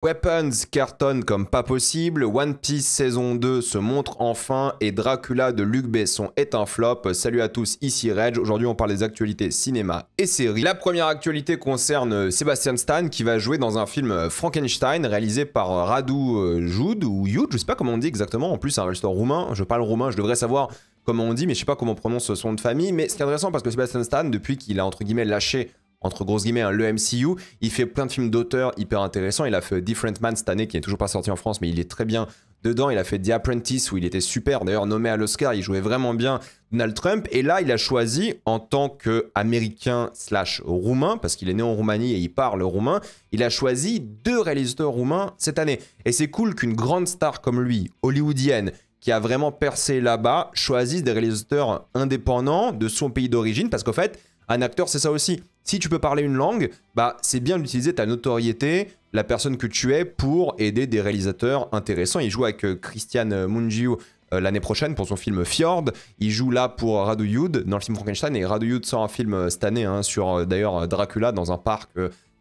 Weapons cartonne comme pas possible, One Piece saison 2 se montre enfin et Dracula de Luc Besson est un flop. Salut à tous, ici Reg. Aujourd'hui on parle des actualités cinéma et séries. La première actualité concerne Sebastian Stan qui va jouer dans un film Frankenstein réalisé par Radu Jud ou Jud, je sais pas comment on dit exactement, en plus c'est un réalisateur roumain, je parle roumain, je devrais savoir comment on dit mais je sais pas comment on prononce son nom de famille, mais c'est intéressant parce que Sebastian Stan, depuis qu'il a entre guillemets lâché entre grosses guillemets, hein, le MCU, il fait plein de films d'auteur hyper intéressants. Il a fait Different Man cette année, qui n'est toujours pas sorti en France, mais il est très bien dedans. Il a fait The Apprentice, où il était super. D'ailleurs, nommé à l'Oscar, il jouait vraiment bien Donald Trump. Et là, il a choisi, en tant qu'Américain / roumain, parce qu'il est né en Roumanie et il parle roumain, il a choisi 2 réalisateurs roumains cette année. Et c'est cool qu'une grande star comme lui, hollywoodienne, qui a vraiment percé là-bas, choisisse des réalisateurs indépendants de son pays d'origine, parce qu'en fait, un acteur, c'est ça aussi. Si tu peux parler une langue, bah, c'est bien d'utiliser ta notoriété, la personne que tu es, pour aider des réalisateurs intéressants. Il joue avec Christian Mungiu l'année prochaine pour son film Fjord. Il joue là pour Radu Jud dans le film Frankenstein. Et Radu Jud sort un film cette année sur d'ailleurs Dracula dans un parc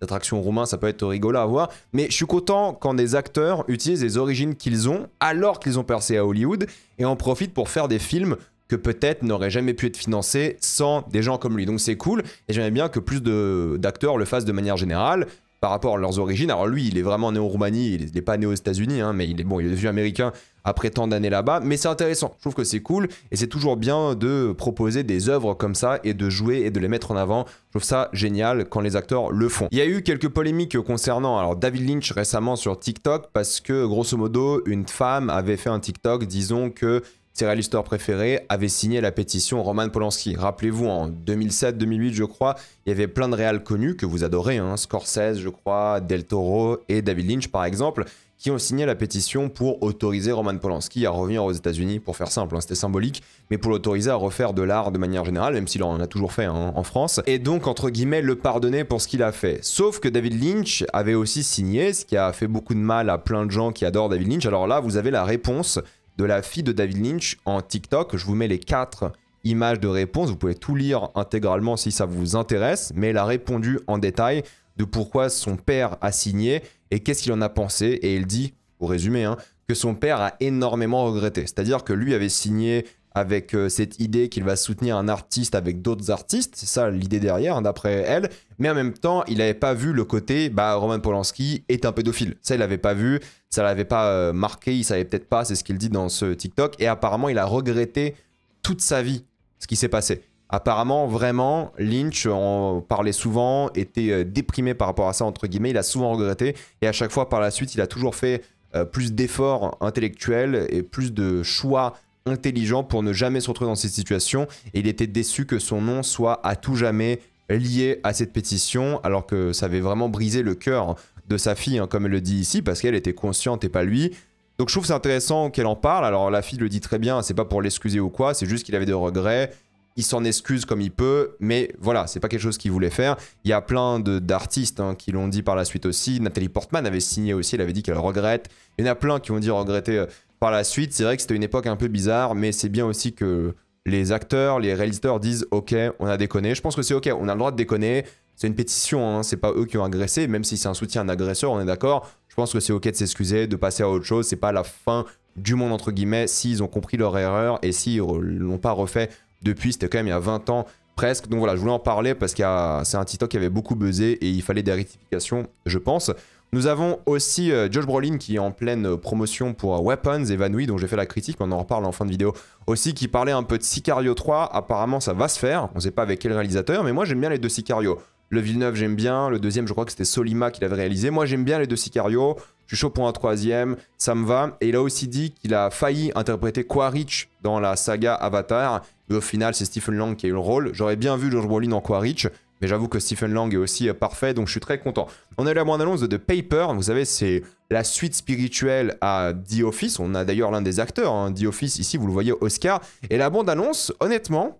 d'attractions roumain. Ça peut être rigolo à voir. Mais je suis content quand des acteurs utilisent les origines qu'ils ont alors qu'ils ont percé à Hollywood et en profitent pour faire des films que peut-être n'aurait jamais pu être financé sans des gens comme lui. Donc c'est cool, et j'aimerais bien que plus d'acteurs le fassent de manière générale, par rapport à leurs origines. Alors lui, il est vraiment né en Roumanie, il n'est pas né aux États-Unis, mais il est devenu américain après tant d'années là-bas, mais c'est intéressant, je trouve que c'est cool, et c'est toujours bien de proposer des œuvres comme ça, et de jouer et de les mettre en avant. Je trouve ça génial quand les acteurs le font. Il y a eu quelques polémiques concernant alors David Lynch récemment sur TikTok, parce que grosso modo, une femme avait fait un TikTok, disons que ses réalisateurs préférés avaient signé la pétition Roman Polanski. Rappelez-vous, en 2007-2008, je crois, il y avait plein de réals connus que vous adorez, Scorsese, je crois, Del Toro et David Lynch, par exemple, qui ont signé la pétition pour autoriser Roman Polanski à revenir aux États-Unis, pour faire simple, c'était symbolique, mais pour l'autoriser à refaire de l'art de manière générale, même s'il en a toujours fait en France, et donc, entre guillemets, le pardonner pour ce qu'il a fait. Sauf que David Lynch avait aussi signé, ce qui a fait beaucoup de mal à plein de gens qui adorent David Lynch. Alors là, vous avez la réponse de la fille de David Lynch en TikTok. Je vous mets les 4 images de réponse. Vous pouvez tout lire intégralement si ça vous intéresse, mais elle a répondu en détail de pourquoi son père a signé et qu'est-ce qu'il en a pensé. Et elle dit, pour résumer, que son père a énormément regretté. C'est-à-dire que lui avait signé avec cette idée qu'il va soutenir un artiste avec d'autres artistes. C'est ça l'idée derrière, d'après elle. Mais en même temps, il n'avait pas vu le côté, Roman Polanski est un pédophile. Ça, il l'avait pas vu. Ça l'avait pas marqué. Il savait peut-être pas. C'est ce qu'il dit dans ce TikTok. Et apparemment, il a regretté toute sa vie ce qui s'est passé. Apparemment, vraiment, Lynch en parlait souvent, était déprimé par rapport à ça, entre guillemets. Il a souvent regretté. Et à chaque fois, par la suite, il a toujours fait plus d'efforts intellectuels et plus de choix intelligent pour ne jamais se retrouver dans cette situation, et il était déçu que son nom soit à tout jamais lié à cette pétition, alors que ça avait vraiment brisé le cœur de sa fille, comme elle le dit ici, parce qu'elle était consciente et pas lui. Donc je trouve c'est intéressant qu'elle en parle. Alors la fille le dit très bien, c'est pas pour l'excuser ou quoi, c'est juste qu'il avait des regrets, il s'en excuse comme il peut, mais voilà, c'est pas quelque chose qu'il voulait faire. Il y a plein d'artistes qui l'ont dit par la suite aussi. Nathalie Portman avait signé aussi, elle avait dit qu'elle regrette. Il y en a plein qui ont dit regretter par la suite. C'est vrai que c'était une époque un peu bizarre, mais c'est bien aussi que les acteurs, les réalisateurs disent « Ok, on a déconné ». Je pense que c'est ok, on a le droit de déconner. C'est une pétition, c'est pas eux qui ont agressé, même si c'est un soutien à un agresseur, on est d'accord. Je pense que c'est ok de s'excuser, de passer à autre chose. C'est pas la fin du monde, entre guillemets, s'ils ont compris leur erreur et s'ils l'ont pas refait depuis. C'était quand même il y a 20 ans presque. Donc voilà, je voulais en parler parce que c'est un TikTok qui avait beaucoup buzzé et il fallait des rectifications, je pense. Nous avons aussi Josh Brolin qui est en pleine promotion pour Weapons, évanoui, dont j'ai fait la critique, mais on en reparle en fin de vidéo. Aussi qui parlait un peu de Sicario 3, apparemment ça va se faire, on ne sait pas avec quel réalisateur, mais moi j'aime bien les 2 Sicario. Le Villeneuve j'aime bien, le deuxième je crois que c'était Solima qui l'avait réalisé. Moi j'aime bien les 2 Sicario, je suis chaud pour un 3e, ça me va. Et il a aussi dit qu'il a failli interpréter Quaritch dans la saga Avatar, et au final c'est Stephen Lang qui a eu le rôle. J'aurais bien vu Josh Brolin en Quaritch, mais j'avoue que Stephen Lang est aussi parfait, donc je suis très content. On a eu la bande-annonce de The Paper, vous savez, c'est la suite spirituelle à The Office. On a d'ailleurs l'un des acteurs, The Office, ici, vous le voyez, Oscar. Et la bande-annonce, honnêtement,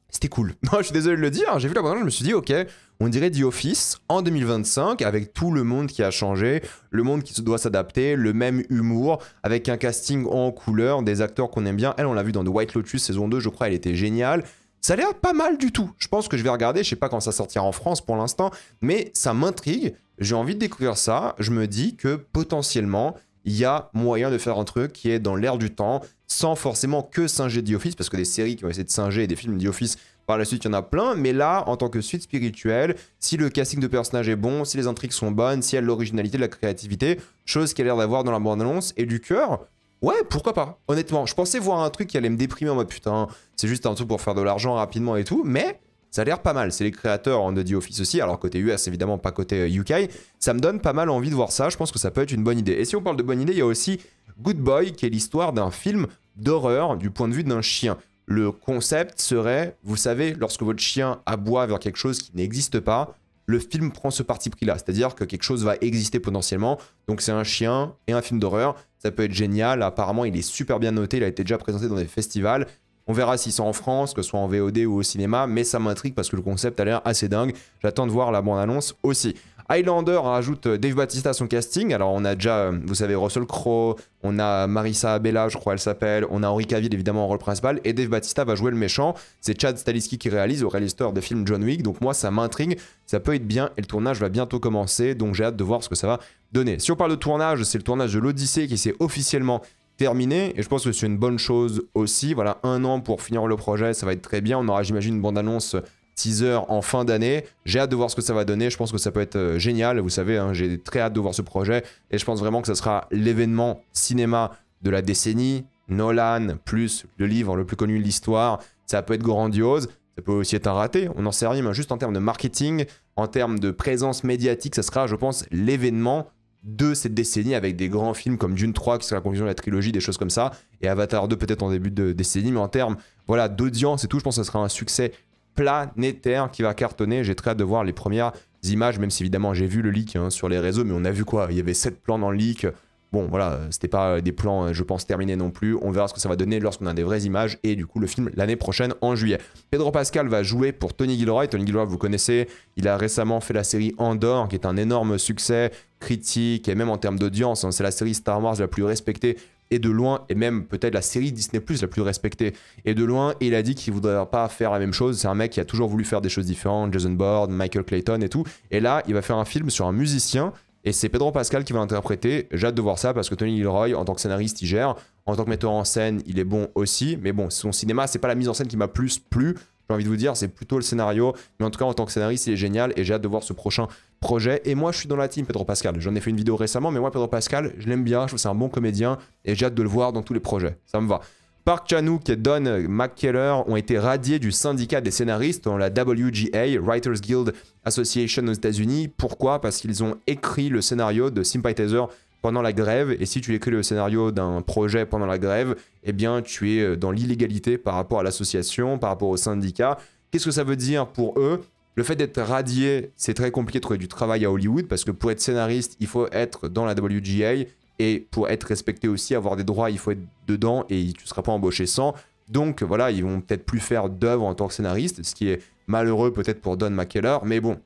c'était cool. Moi, je suis désolé de le dire, j'ai vu la bande-annonce, je me suis dit, ok, on dirait The Office en 2025, avec tout le monde qui a changé, le monde qui doit s'adapter, le même humour, avec un casting en couleur, des acteurs qu'on aime bien. Elle, on l'a vu dans The White Lotus saison 2, je crois, elle était géniale. Ça a l'air pas mal du tout. Je pense que je vais regarder, je sais pas quand ça sortira en France pour l'instant, mais ça m'intrigue. j'ai envie de découvrir ça. Je me dis que potentiellement, il y a moyen de faire un truc qui est dans l'air du temps, sans forcément que singer The Office, parce que des séries qui vont essayer de singer et des films The Office, par la suite, il y en a plein. Mais là, en tant que suite spirituelle, si le casting de personnages est bon, si les intrigues sont bonnes, si il y a de l'originalité, de la créativité, chose qu'il a l'air d'avoir dans la bande-annonce, et du cœur, ouais, pourquoi pas. Honnêtement, je pensais voir un truc qui allait me déprimer en mode putain, c'est juste un truc pour faire de l'argent rapidement et tout, mais ça a l'air pas mal. C'est les créateurs de The Office aussi, alors côté US évidemment, pas côté UK. Ça me donne pas mal envie de voir ça, je pense que ça peut être une bonne idée. Et si on parle de bonne idée, il y a aussi Good Boy, qui est l'histoire d'un film d'horreur du point de vue d'un chien. Le concept serait, vous savez, lorsque votre chien aboie vers quelque chose qui n'existe pas, le film prend ce parti pris-là, c'est-à-dire que quelque chose va exister potentiellement. Donc c'est un chien et un film d'horreur, ça peut être génial. Apparemment, il est super bien noté, il a été déjà présenté dans des festivals. On verra s'il sort en France, que ce soit en VOD ou au cinéma, mais ça m'intrigue parce que le concept a l'air assez dingue. J'attends de voir la bande-annonce aussi. Highlander rajoute Dave Bautista à son casting. Alors on a déjà, vous savez, Russell Crowe, on a Marissa Abela, je crois elle s'appelle, on a Henry Cavill évidemment en rôle principal, et Dave Bautista va jouer le méchant. C'est Chad Stahelski qui réalise, le réalisateur des films John Wick, donc moi ça m'intrigue, ça peut être bien, et le tournage va bientôt commencer, donc j'ai hâte de voir ce que ça va donner. Si on parle de tournage, c'est le tournage de l'Odyssée qui s'est officiellement terminé, et je pense que c'est une bonne chose aussi. Voilà, 1 an pour finir le projet, ça va être très bien. On aura, j'imagine, une bande-annonce teaser en fin d'année. J'ai hâte de voir ce que ça va donner. Je pense que ça peut être génial. Vous savez, hein, j'ai très hâte de voir ce projet, et je pense vraiment que ça sera l'événement cinéma de la décennie. Nolan, plus le livre le plus connu de l'histoire, ça peut être grandiose. Ça peut aussi être un raté, on n'en sait rien, mais juste en termes de marketing, en termes de présence médiatique, ça sera, je pense, l'événement de cette décennie, avec des grands films comme Dune 3 qui sera la conclusion de la trilogie, des choses comme ça, et Avatar 2 peut-être en début de décennie, mais en termes voilà, d'audience et tout, je pense que ça sera un succès planétaire qui va cartonner. J'ai très hâte de voir les premières images, même si évidemment j'ai vu le leak hein, sur les réseaux, mais on a vu quoi, il y avait 7 plans dans le leak. Bon voilà, c'était pas des plans, je pense, terminés non plus. On verra ce que ça va donner lorsqu'on a des vraies images, et du coup le film l'année prochaine en juillet. Pedro Pascal va jouer pour Tony Gilroy. Tony Gilroy, vous connaissez, il a récemment fait la série Andor, qui est un énorme succès critique et même en termes d'audience. Hein, c'est la série Star Wars la plus respectée et de loin, et même peut-être la série Disney+ la plus respectée et de loin. Et il a dit qu'il voudrait pas faire la même chose. C'est un mec qui a toujours voulu faire des choses différentes, Jason Bourne, Michael Clayton et tout. Et là, il va faire un film sur un musicien. Et c'est Pedro Pascal qui va l'interpréter. J'ai hâte de voir ça parce que Tony Gilroy, en tant que scénariste, il gère. En tant que metteur en scène, il est bon aussi. Mais bon, son cinéma, c'est pas la mise en scène qui m'a plus plu. J'ai envie de vous dire, c'est plutôt le scénario. Mais en tout cas, en tant que scénariste, il est génial. Et j'ai hâte de voir ce prochain projet. Et moi, je suis dans la team Pedro Pascal. J'en ai fait une vidéo récemment. Mais moi, Pedro Pascal, je l'aime bien. Je trouve que c'est un bon comédien. Et j'ai hâte de le voir dans tous les projets. Ça me va. Park Chan-wook et Don McKellar ont été radiés du syndicat des scénaristes dans la WGA, Writers Guild Association aux États-Unis. Pourquoi? Parce qu'ils ont écrit le scénario de Sympathizer pendant la grève. Et si tu écris le scénario d'un projet pendant la grève, eh bien, tu es dans l'illégalité par rapport à l'association, par rapport au syndicat. Qu'est-ce que ça veut dire pour eux? Le fait d'être radié, c'est très compliqué de trouver du travail à Hollywood parce que pour être scénariste, il faut être dans la WGA. Et pour être respecté aussi, avoir des droits, il faut être dedans et tu ne seras pas embauché sans. Donc voilà, ils vont peut-être plus faire d'œuvres en tant que scénariste, ce qui est malheureux peut-être pour Don McKellar. Mais bon,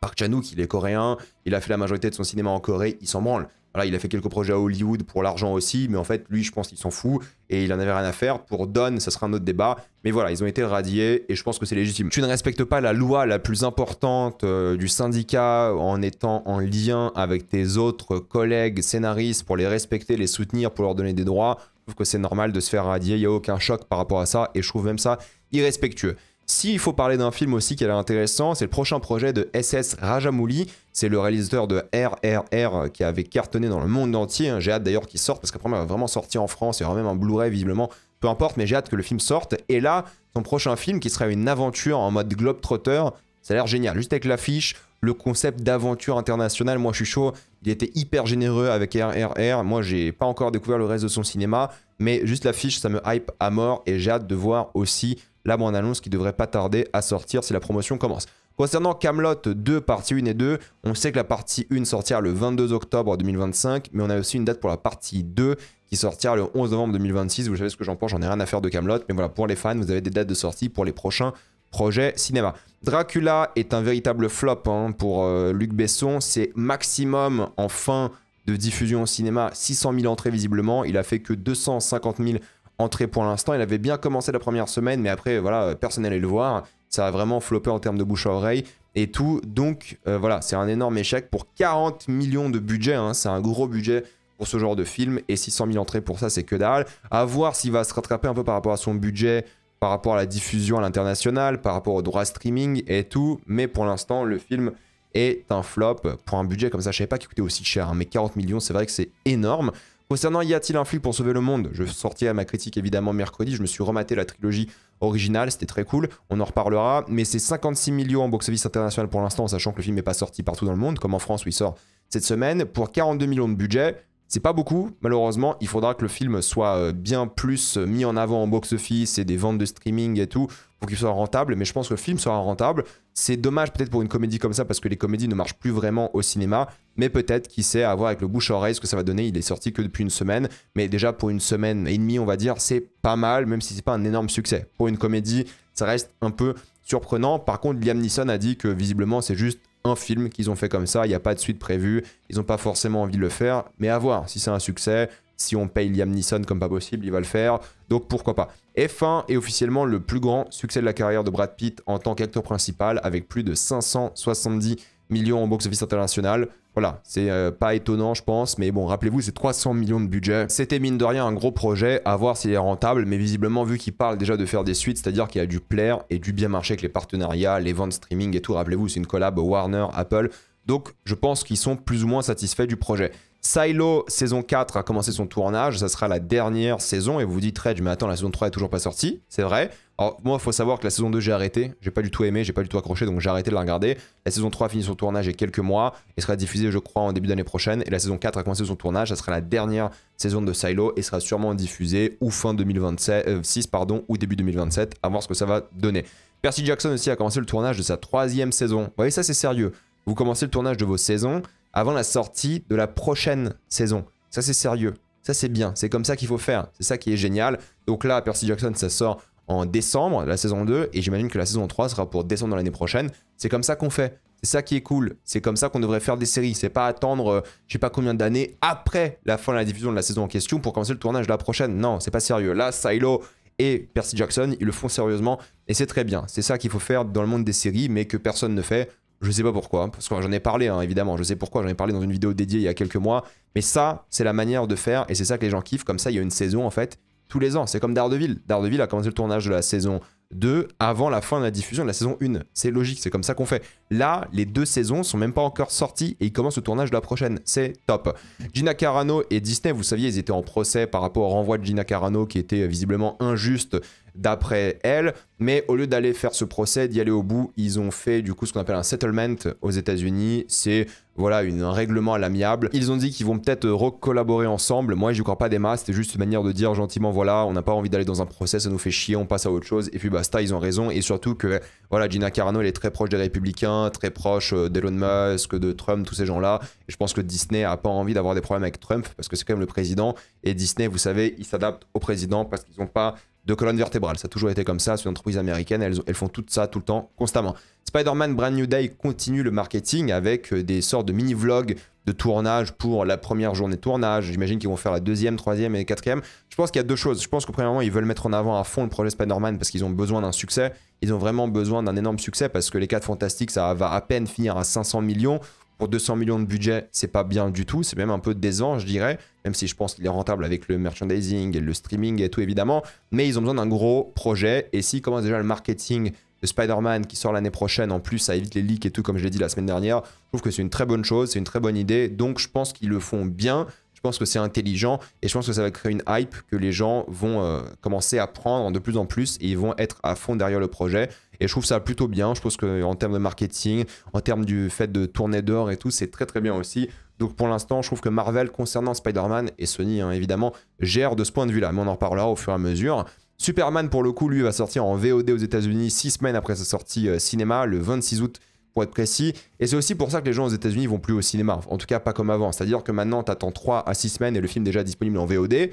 Park Chan-wook, il est coréen, il a fait la majorité de son cinéma en Corée, il s'en branle. Voilà, il a fait quelques projets à Hollywood pour l'argent aussi, mais en fait, lui, je pense qu'il s'en fout et il en avait rien à faire. Pour Don, ça sera un autre débat. Mais voilà, ils ont été radiés et je pense que c'est légitime. Tu ne respectes pas la loi la plus importante du syndicat en étant en lien avec tes autres collègues scénaristes pour les respecter, les soutenir, pour leur donner des droits. Je trouve que c'est normal de se faire radier. Il n'y a aucun choc par rapport à ça et je trouve même ça irrespectueux. S'il faut parler d'un film aussi qui a l'air intéressant, c'est le prochain projet de SS Rajamouli. C'est le réalisateur de RRR qui avait cartonné dans le monde entier. J'ai hâte d'ailleurs qu'il sorte parce qu'après il va vraiment sortir en France. Il y aura même un Blu-ray visiblement. Peu importe, mais j'ai hâte que le film sorte. Et là, son prochain film qui sera une aventure en mode Globetrotter, ça a l'air génial. Juste avec l'affiche, le concept d'aventure internationale, moi je suis chaud. Il était hyper généreux avec RRR. Moi j'ai pas encore découvert le reste de son cinéma, mais juste l'affiche, ça me hype à mort. Et j'ai hâte de voir aussi la bande-annonce qui devrait pas tarder à sortir si la promotion commence. Concernant Kaamelott 2, partie 1 et 2, on sait que la partie 1 sortira le 22 octobre 2025, mais on a aussi une date pour la partie 2 qui sortira le 11 novembre 2026. Vous savez ce que j'en pense, j'en ai rien à faire de Kaamelott, mais voilà, pour les fans, vous avez des dates de sortie pour les prochains projets cinéma. Dracula est un véritable flop hein, pour Luc Besson. C'est maximum en fin de diffusion au cinéma, 600 000 entrées visiblement. Il a fait que 250 000 entrées pour l'instant. Il avait bien commencé la première semaine, mais après, voilà, personne n'allait le voir. ça a vraiment floppé en termes de bouche à oreille et tout. Donc voilà, c'est un énorme échec pour 40 millions de budget, hein, c'est un gros budget pour ce genre de film, et 600 000 entrées pour ça, c'est que dalle. À voir s'il va se rattraper un peu par rapport à son budget, par rapport à la diffusion à l'international, par rapport au droit streaming et tout, mais pour l'instant, le film est un flop pour un budget comme ça. Je savais pas qu'il coûtait aussi cher, hein, mais 40 millions, c'est vrai que c'est énorme. Concernant Y a-t-il un flic pour sauver le monde, je sortirai ma critique évidemment mercredi, je me suis rematé la trilogie originale, c'était très cool, on en reparlera, mais c'est 56 millions en box-office international pour l'instant, sachant que le film n'est pas sorti partout dans le monde, comme en France où il sort cette semaine, pour 42 millions de budget. C'est pas beaucoup, malheureusement. Il faudra que le film soit bien plus mis en avant en box-office et des ventes de streaming et tout pour qu'il soit rentable. Mais je pense que le film sera rentable. C'est dommage peut-être pour une comédie comme ça parce que les comédies ne marchent plus vraiment au cinéma. Mais peut-être, qui sait, à voir avec le bouche à oreille ce que ça va donner. Il est sorti que depuis une semaine. Mais déjà pour une semaine et demie, on va dire, c'est pas mal, même si c'est pas un énorme succès. Pour une comédie, ça reste un peu surprenant. Par contre, Liam Neeson a dit que visiblement c'est juste un film qu'ils ont fait comme ça, il n'y a pas de suite prévue, ils n'ont pas forcément envie de le faire, mais à voir si c'est un succès, si on paye Liam Neeson comme pas possible, il va le faire, donc pourquoi pas. F1 est officiellement le plus grand succès de la carrière de Brad Pitt en tant qu'acteur principal, avec plus de 570 millions en box-office international. Voilà, c'est pas étonnant je pense, mais bon, rappelez-vous, c'est 300 millions de budget. C'était mine de rien un gros projet, à voir s'il est rentable, mais visiblement vu qu'il parle déjà de faire des suites, c'est-à-dire qu'il a dû plaire et dû bien marcher avec les partenariats, les ventes streaming et tout. Rappelez-vous, c'est une collab Warner, Apple, donc je pense qu'ils sont plus ou moins satisfaits du projet. Silo saison 4 a commencé son tournage, ça sera la dernière saison, et vous vous dites Reg, mais attends, la saison 3 est toujours pas sortie, c'est vrai. Alors moi, il faut savoir que la saison 2 j'ai arrêté, j'ai pas du tout aimé, j'ai pas du tout accroché, donc j'ai arrêté de la regarder. La saison 3 a fini son tournage il y a quelques mois, et sera diffusée je crois en début d'année prochaine, et la saison 4 a commencé son tournage, ça sera la dernière saison de Silo, et sera sûrement diffusée ou fin 2026 ou début 2027, à voir ce que ça va donner. Percy Jackson aussi a commencé le tournage de sa 3e saison, vous voyez ça c'est sérieux, vous commencez le tournage de vos saisons avant la sortie de la prochaine saison. Ça, c'est sérieux. Ça, c'est bien. C'est comme ça qu'il faut faire. C'est ça qui est génial. Donc là, Percy Jackson, ça sort en décembre, la saison 2. Et j'imagine que la saison 3 sera pour décembre de l'année prochaine. C'est comme ça qu'on fait. C'est ça qui est cool. C'est comme ça qu'on devrait faire des séries. C'est pas attendre, je sais pas combien d'années après la fin de la diffusion de la saison en question pour commencer le tournage de la prochaine. Non, c'est pas sérieux. Là, Silo et Percy Jackson, ils le font sérieusement. Et c'est très bien. C'est ça qu'il faut faire dans le monde des séries, mais que personne ne fait. Je sais pas pourquoi, parce que j'en ai parlé, hein, évidemment, je sais pourquoi, j'en ai parlé dans une vidéo dédiée il y a quelques mois, mais ça, c'est la manière de faire, et c'est ça que les gens kiffent, comme ça, il y a une saison, en fait, tous les ans, c'est comme Daredevil. Daredevil a commencé le tournage de la saison 2 avant la fin de la diffusion de la saison 1, c'est logique, c'est comme ça qu'on fait. Là, les 2 saisons sont même pas encore sorties, et ils commencent le tournage de la prochaine, c'est top. Gina Carano et Disney, vous saviez, ils étaient en procès par rapport au renvoi de Gina Carano, qui était visiblement injuste, d'après elle, mais au lieu d'aller faire ce procès, d'y aller au bout, ils ont fait du coup ce qu'on appelle un settlement aux États-Unis. C'est voilà un règlement à l'amiable. Ils ont dit qu'ils vont peut-être recollaborer ensemble. Moi, j'y crois pas des masses. C'était juste une manière de dire gentiment voilà, on n'a pas envie d'aller dans un procès, ça nous fait chier, on passe à autre chose. Et puis basta, ils ont raison. Et surtout que voilà, Gina Carano, elle est très proche des Républicains, très proche d'Elon Musk, de Trump, tous ces gens-là. Et je pense que Disney a pas envie d'avoir des problèmes avec Trump parce que c'est quand même le président. Et Disney, vous savez, ils s'adaptent au président parce qu'ils n'ont pas de colonne vertébrale. Ça a toujours été comme ça, c'est une entreprise américaine, elles font tout ça tout le temps, constamment. Spider-Man Brand New Day continue le marketing avec des sortes de mini-vlogs de tournage pour la première journée de tournage. J'imagine qu'ils vont faire la 2e, 3e et 4e. Je pense qu'il y a 2 choses. Je pense que premièrement, ils veulent mettre en avant à fond le projet Spider-Man parce qu'ils ont besoin d'un succès. Ils ont vraiment besoin d'un énorme succès parce que les 4 Fantastiques, ça va à peine finir à 500 millions. Pour 200 millions de budget, c'est pas bien du tout, c'est même un peu décevant, je dirais, même si je pense qu'il est rentable avec le merchandising et le streaming et tout évidemment, mais ils ont besoin d'un gros projet, et s'ils commencent déjà le marketing de Spider-Man qui sort l'année prochaine, en plus ça évite les leaks et tout comme je l'ai dit la semaine dernière, je trouve que c'est une très bonne chose, c'est une très bonne idée, donc je pense qu'ils le font bien. Je pense que c'est intelligent et je pense que ça va créer une hype que les gens vont commencer à prendre de plus en plus et ils vont être à fond derrière le projet. Et je trouve ça plutôt bien. Je pense qu'en termes de marketing, en termes du fait de tourner dehors et tout, c'est très très bien aussi. Donc pour l'instant, je trouve que Marvel, concernant Spider-Man et Sony hein, évidemment, gère de ce point de vue-là. Mais on en reparlera au fur et à mesure. Superman, pour le coup, lui, va sortir en VOD aux États-Unis 6 semaines après sa sortie cinéma, le 26 août. Pour être précis, et c'est aussi pour ça que les gens aux États-Unis vont plus au cinéma, en tout cas pas comme avant, c'est-à-dire que maintenant tu attends 3 à 6 semaines et le film est déjà disponible en VOD,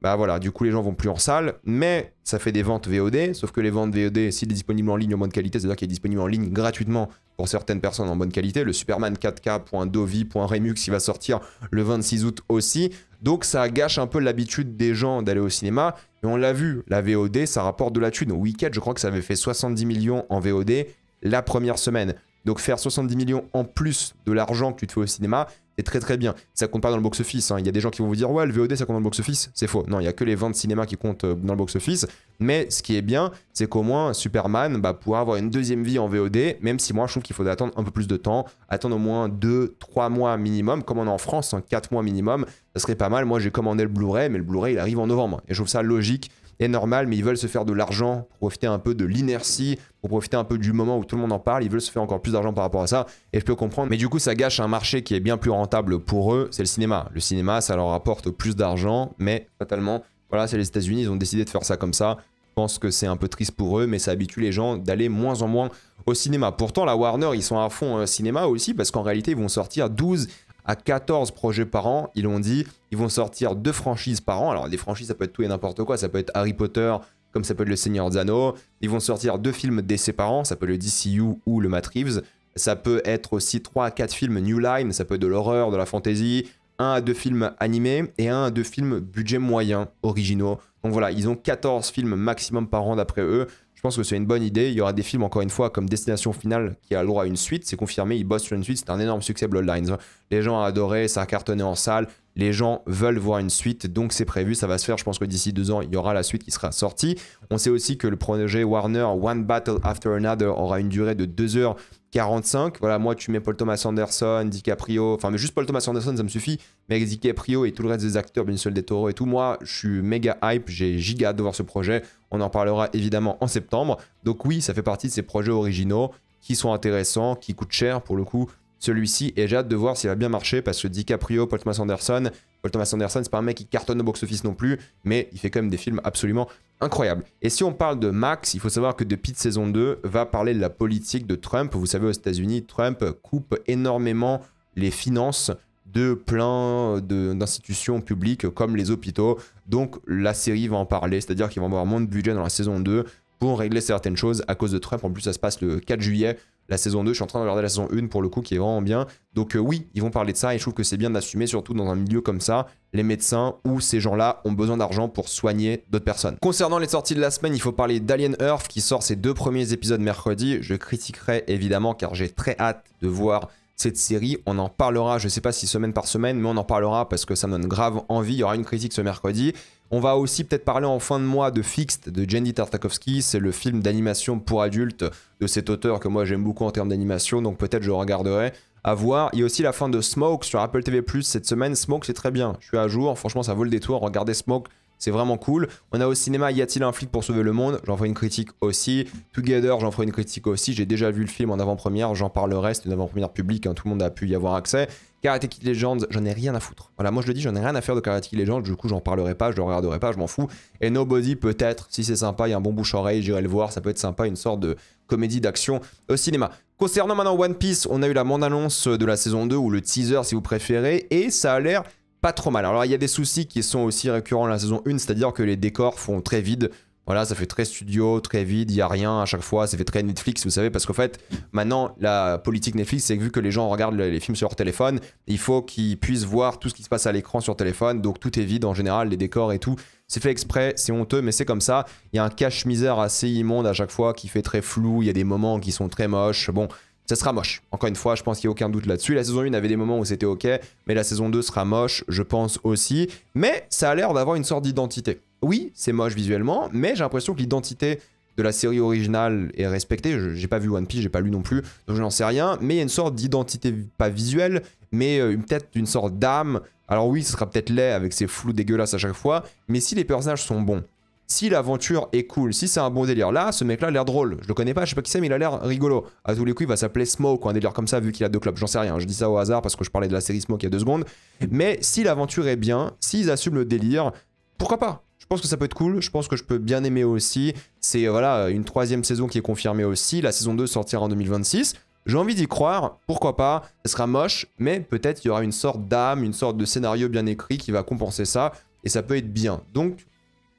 bah voilà, du coup les gens vont plus en salle, mais ça fait des ventes VOD, sauf que les ventes VOD, s'il est disponible en ligne en bonne qualité, c'est-à-dire qu'il est disponible en ligne gratuitement pour certaines personnes en bonne qualité, le Superman 4K.dovi.remux qui va sortir le 26 août aussi, donc ça gâche un peu l'habitude des gens d'aller au cinéma, Mais on l'a vu, la VOD, ça rapporte de la thune. Au Wicked, je crois que ça avait fait 70 millions en VOD la première semaine. Donc faire 70 millions en plus de l'argent que tu te fais au cinéma, c'est très très bien. Ça compte pas dans le box-office. Il y a des gens qui vont vous dire ouais, le VOD ça compte dans le box-office. C'est faux. Non, il y a que les ventes cinéma qui comptent dans le box-office. Mais ce qui est bien, c'est qu'au moins Superman pourra avoir une deuxième vie en VOD, même si moi je trouve qu'il faudrait attendre un peu plus de temps, attendre au moins 2-3 mois minimum, comme on est en France, 4 mois minimum, ça serait pas mal. Moi j'ai commandé le Blu-ray, mais le Blu-ray il arrive en novembre. Et je trouve ça logique et normal, mais ils veulent se faire de l'argent pour profiter un peu de l'inertie, pour profiter un peu du moment où tout le monde en parle. Ils veulent se faire encore plus d'argent par rapport à ça, et je peux comprendre. Mais du coup, ça gâche un marché qui est bien plus rentable pour eux, c'est le cinéma. Le cinéma, ça leur apporte plus d'argent, mais fatalement, voilà, c'est les États-Unis, ils ont décidé de faire ça comme ça. Je pense que c'est un peu triste pour eux, mais ça habitue les gens d'aller moins en moins au cinéma. Pourtant, la Warner, ils sont à fond cinéma aussi, parce qu'en réalité, ils vont sortir 12 à 14 projets par an, ils l'ont dit, ils vont sortir 2 franchises par an. Alors des franchises, ça peut être tout et n'importe quoi, ça peut être Harry Potter, comme ça peut être Le Seigneur des Anneaux. Ils vont sortir 2 films DC par an, ça peut être le DCU ou le Matt Reeves. Ça peut être aussi 3 à 4 films New Line, ça peut être de l'horreur, de la fantasy, 1 à 2 films animés et 1 à 2 films budget moyen, originaux. Donc voilà, ils ont 14 films maximum par an d'après eux. Je pense que c'est une bonne idée. Il y aura des films, encore une fois, comme Destination Finale, qui a le droit à une suite. C'est confirmé, ils bossent sur une suite. C'est un énorme succès, Bloodlines. Les gens ont adoré, ça a cartonné en salle. Les gens veulent voir une suite, donc c'est prévu, ça va se faire. Je pense que d'ici 2 ans, il y aura la suite qui sera sortie. On sait aussi que le projet Warner, One Battle After Another, aura une durée de 2h45. Voilà, moi, tu mets Paul Thomas Anderson, DiCaprio, enfin, mais juste Paul Thomas Anderson, ça me suffit. Mais avec DiCaprio et tout le reste des acteurs, Benicio del Toro et tout, moi, je suis méga hype, j'ai giga hâte de voir ce projet. On en parlera évidemment en septembre. Donc oui, ça fait partie de ces projets originaux qui sont intéressants, qui coûtent cher pour le coup, celui-ci. Et j'ai hâte de voir s'il va bien marcher parce que DiCaprio, Paul Thomas Anderson, c'est pas un mec qui cartonne au box-office non plus, mais il fait quand même des films absolument incroyables. Et si on parle de Max, il faut savoir que The Pitt saison 2 va parler de la politique de Trump. Vous savez, aux États-Unis, Trump coupe énormément les finances de plein d'institutions publiques comme les hôpitaux. Donc la série va en parler, c'est-à-dire qu'ils vont avoir moins de budget dans la saison 2 pour régler certaines choses à cause de Trump. En plus, ça se passe le 4 juillet, la saison 2. Je suis en train de regarder la saison 1 pour le coup, qui est vraiment bien. Donc oui, ils vont parler de ça et je trouve que c'est bien d'assumer, surtout dans un milieu comme ça, les médecins où ces gens-là ont besoin d'argent pour soigner d'autres personnes. Concernant les sorties de la semaine, il faut parler d'Alien Earth qui sort ses 2 premiers épisodes mercredi. Je critiquerai évidemment car j'ai très hâte de voir cette série. On en parlera, je ne sais pas si semaine par semaine, mais on en parlera parce que ça me donne grave envie. Il y aura une critique ce mercredi. On va aussi peut-être parler en fin de mois de Fixed de Jenny Tartakovsky. C'est le film d'animation pour adultes de cet auteur que moi j'aime beaucoup en termes d'animation, donc peut-être je regarderai. À voir. Il y a aussi la fin de Smoke sur Apple TV+ cette semaine. Smoke, c'est très bien. Je suis à jour. Franchement, ça vaut le détour. Regardez Smoke. C'est vraiment cool. On a au cinéma Y a-t-il un flic pour sauver le monde? J'en ferai une critique aussi. Together, j'en ferai une critique aussi. J'ai déjà vu le film en avant-première. J'en parlerai. C'est une avant-première publique. Tout le monde a pu y avoir accès. Karate Kid Legends, j'en ai rien à foutre. Voilà, moi je le dis, j'en ai rien à faire de Karate Kid Legends. Du coup, j'en parlerai pas, je le regarderai pas, je m'en fous. Et Nobody, peut-être, si c'est sympa, il y a un bon bouche-oreille, j'irai le voir. Ça peut être sympa, une sorte de comédie d'action au cinéma. Concernant maintenant One Piece, on a eu la bande-annonce de la saison 2 ou le teaser si vous préférez. Et ça a l'air pas trop mal. Alors il y a des soucis qui sont aussi récurrents dans la saison 1, c'est-à-dire que les décors font très vide. Voilà, ça fait très studio, très vide, il n'y a rien à chaque fois, ça fait très Netflix, vous savez, parce qu'en fait, maintenant, la politique Netflix, c'est que vu que les gens regardent les films sur leur téléphone, il faut qu'ils puissent voir tout ce qui se passe à l'écran sur téléphone, donc tout est vide en général, les décors et tout. C'est fait exprès, c'est honteux, mais c'est comme ça. Il y a un cache-misère assez immonde à chaque fois qui fait très flou, il y a des moments qui sont très moches, bon... Ça sera moche. Encore une fois, je pense qu'il n'y a aucun doute là-dessus. La saison 1 avait des moments où c'était ok, mais la saison 2 sera moche, je pense aussi. Mais ça a l'air d'avoir une sorte d'identité. Oui, c'est moche visuellement, mais j'ai l'impression que l'identité de la série originale est respectée. J'ai pas vu One Piece, j'ai pas lu non plus, donc je n'en sais rien. Mais il y a une sorte d'identité, pas visuelle, mais peut-être une sorte d'âme. Alors oui, ce sera peut-être laid avec ces flous dégueulasses à chaque fois, mais si les personnages sont bons, si l'aventure est cool, si c'est un bon délire, là, ce mec-là a l'air drôle. Je le connais pas, je sais pas qui c'est, mais il a l'air rigolo. À tous les coups, il va s'appeler Smoke ou un délire comme ça, vu qu'il a 2 clubs. J'en sais rien, je dis ça au hasard parce que je parlais de la série Smoke il y a 2 secondes. Mais si l'aventure est bien, s'ils assument le délire, pourquoi pas? Je pense que ça peut être cool, je pense que je peux bien aimer aussi. C'est voilà, une 3e saison qui est confirmée aussi. La saison 2 sortira en 2026. J'ai envie d'y croire, pourquoi pas? Ça sera moche, mais peut-être il y aura une sorte d'âme, une sorte de scénario bien écrit qui va compenser ça. Et ça peut être bien. Donc...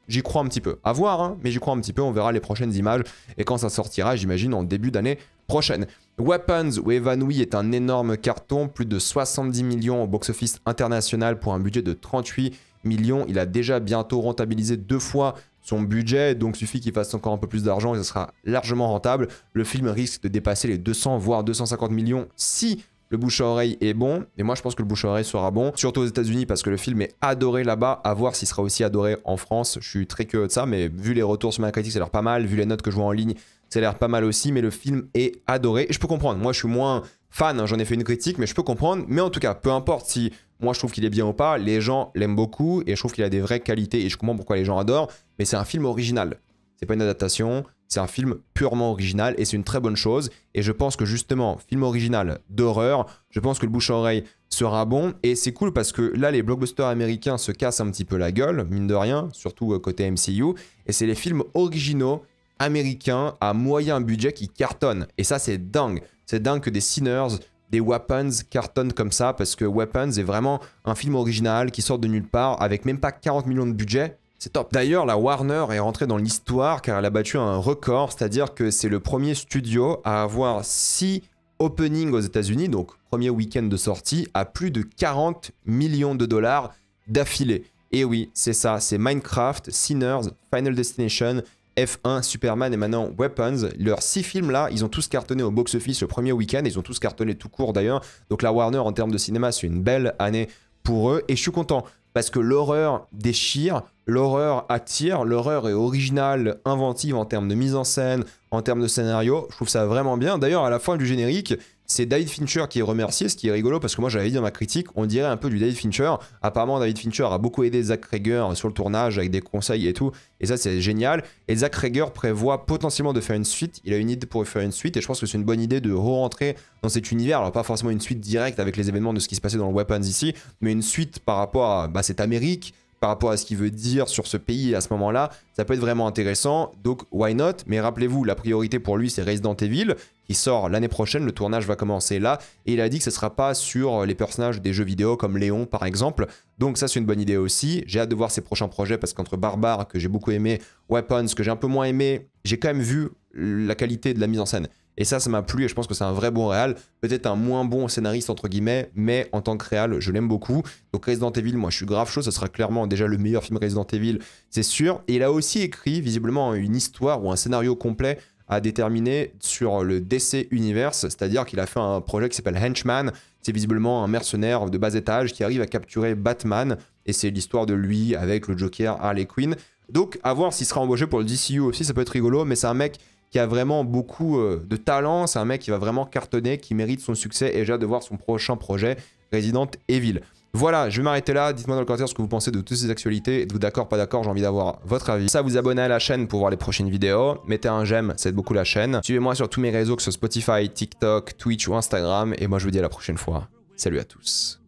j'y crois un petit peu. À voir, hein, mais j'y crois un petit peu. On verra les prochaines images. Et quand ça sortira, j'imagine, en début d'année prochaine. Weapons ou Évanoui est un énorme carton. Plus de 70 millions au box-office international pour un budget de 38 millions. Il a déjà bientôt rentabilisé 2 fois son budget, donc suffit qu'il fasse encore un peu plus d'argent et ça sera largement rentable. Le film risque de dépasser les 200 voire 250 millions si le bouche à oreille est bon, et moi je pense que le bouche à oreille sera bon, surtout aux États-Unis parce que le film est adoré là-bas, à voir s'il sera aussi adoré en France. Je suis très curieux de ça, mais vu les retours sur ma critique, ça a l'air pas mal, vu les notes que je vois en ligne, ça a l'air pas mal aussi, mais le film est adoré et je peux comprendre. Moi je suis moins fan, hein, j'en ai fait une critique, mais je peux comprendre. Mais en tout cas, peu importe si moi je trouve qu'il est bien ou pas, les gens l'aiment beaucoup et je trouve qu'il a des vraies qualités et je comprends pourquoi les gens adorent, mais c'est un film original. C'est pas une adaptation, c'est un film purement original et c'est une très bonne chose. Et je pense que justement, film original d'horreur, je pense que le bouche à oreille sera bon. Et c'est cool parce que là, les blockbusters américains se cassent un petit peu la gueule, mine de rien, surtout côté MCU. Et c'est les films originaux américains à moyen budget qui cartonnent. Et ça, c'est dingue. C'est dingue que des Sinners, des Weapons cartonnent comme ça parce que Weapons est vraiment un film original qui sort de nulle part avec même pas 40 millions de budget. C'est top. D'ailleurs, la Warner est rentrée dans l'histoire car elle a battu un record, c'est-à-dire que c'est le premier studio à avoir 6 openings aux États-Unis, donc premier week-end de sortie, à plus de 40 millions de dollars d'affilée. Et oui, c'est ça, c'est Minecraft, Sinners, Final Destination, F1, Superman et maintenant Weapons. Leurs 6 films là, ils ont tous cartonné au box-office le premier week-end, ils ont tous cartonné tout court d'ailleurs. Donc la Warner en termes de cinéma, c'est une belle année pour eux et je suis content. Parce que l'horreur déchire, l'horreur attire, l'horreur est originale, inventive en termes de mise en scène, en termes de scénario. Je trouve ça vraiment bien. D'ailleurs, à la fin du générique, c'est David Fincher qui est remercié, ce qui est rigolo parce que moi j'avais dit dans ma critique, on dirait un peu du David Fincher. Apparemment, David Fincher a beaucoup aidé Zach Cregger sur le tournage avec des conseils et tout. Et ça, c'est génial. Et Zach Cregger prévoit potentiellement de faire une suite. Il a une idée pour faire une suite et je pense que c'est une bonne idée de re-rentrer dans cet univers. Alors, pas forcément une suite directe avec les événements de ce qui se passait dans le Weapons ici, mais une suite par rapport à cette Amérique, par rapport à ce qu'il veut dire sur ce pays à ce moment-là, ça peut être vraiment intéressant, donc why not? Mais rappelez-vous, la priorité pour lui, c'est Resident Evil, qui sort l'année prochaine, le tournage va commencer là, et il a dit que ce ne sera pas sur les personnages des jeux vidéo comme Léon par exemple, donc ça c'est une bonne idée aussi. J'ai hâte de voir ses prochains projets, parce qu'entre Barbare, que j'ai beaucoup aimé, Weapons, que j'ai un peu moins aimé, j'ai quand même vu la qualité de la mise en scène. Et ça m'a plu et je pense que c'est un vrai bon réal. Peut-être un moins bon scénariste entre guillemets, mais en tant que réal, je l'aime beaucoup. Donc Resident Evil, moi je suis grave chaud, ça sera clairement déjà le meilleur film Resident Evil, c'est sûr. Et il a aussi écrit visiblement une histoire ou un scénario complet à déterminer sur le DC Universe, c'est-à-dire qu'il a fait un projet qui s'appelle Henchman. C'est visiblement un mercenaire de bas étage qui arrive à capturer Batman et c'est l'histoire de lui avec le Joker, Harley Quinn. Donc à voir s'il sera embauché pour le DCU aussi, ça peut être rigolo, mais c'est un mec qui a vraiment beaucoup de talent, c'est un mec qui va vraiment cartonner, qui mérite son succès et j'ai hâte de voir son prochain projet, Resident Evil. Voilà, je vais m'arrêter là, dites-moi dans le commentaire ce que vous pensez de toutes ces actualités, êtes-vous d'accord, pas d'accord, j'ai envie d'avoir votre avis. Ça, vous abonnez à la chaîne pour voir les prochaines vidéos, mettez un j'aime, ça aide beaucoup la chaîne. Suivez-moi sur tous mes réseaux, que ce soit Spotify, TikTok, Twitch ou Instagram, et moi je vous dis à la prochaine fois. Salut à tous.